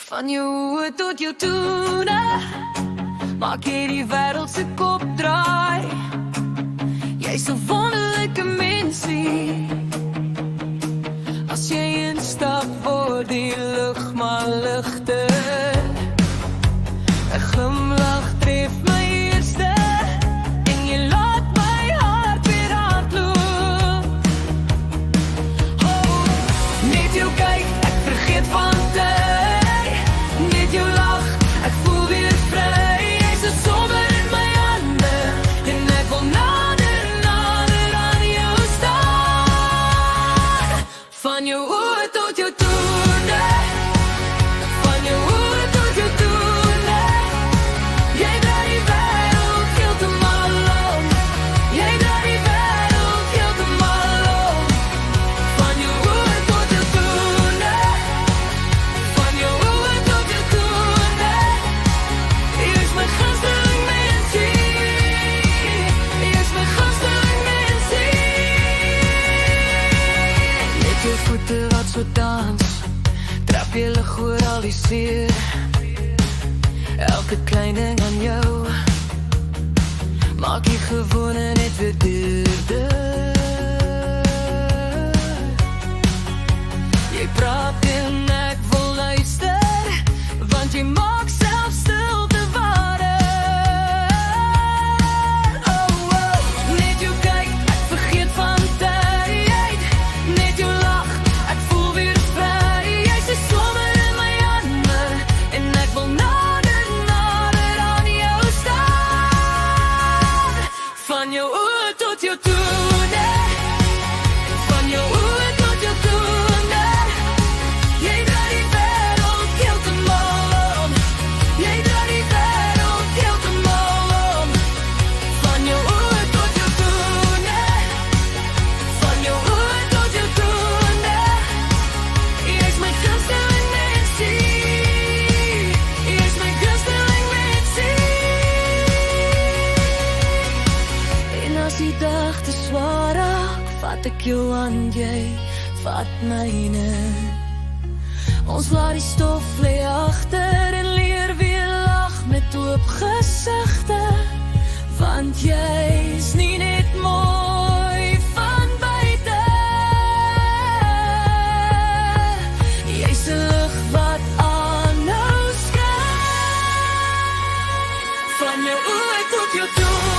Van jou oë tot jou tone, maak jy die wêreld se kop draai. Jy's 'n wonderlike mensie. As jy instap, word die lug maar ligter. 'n Glimlach tref my eerste en jy laat my hart weer hardloop. Oh, net jou kyk, ek vergeet van tyd. Net jou lach, ek voel weer vry. Jy's 'n somer in my hande en ek wil nader, nader aan jou staan. Van jou oë tot jou tone, van jou oë tot jou tone. Jy draai die wêreld heeltemal om. Jy draai die wêreld heeltemal om. Van jou oë tot jou tone, van jou oë tot jou tone. Jy's my gunsteling mensie. Jy's my gunsteling mensie. Net jou voete wat so dans, trap jy lig oor al die seer. Elke klein ding aan jou maak jy gewone net weer duurder. Jy praat en ek wil luister, want jy maak self stilte ware. Oh, oh, net jou kyk, ek vergeet van tyd. Net jou lach, ek voel weer vry. Jy's 'n somer in my hande en ek wil nader, nader aan jou staan. Van jou oë tot jou tone, van jou oë tot jou tone. Jy draai die wêreld heeltemal om. Jy draai die wêreld heeltemal om. Van jou oë tot jou tone, van jou oë tot jou tone. Jy's my gunsteling mensie. Jy's my gunsteling mensie. En as die dag te swaar raak, vat ek jou hand, jy vat myne. Ons laat die stof lê agter en leer weer lag met oop gesigte. Want jy's nie net mooi van buite. Jy's 'n lig wat aanhou skyn. Van jou oë tot jou tone.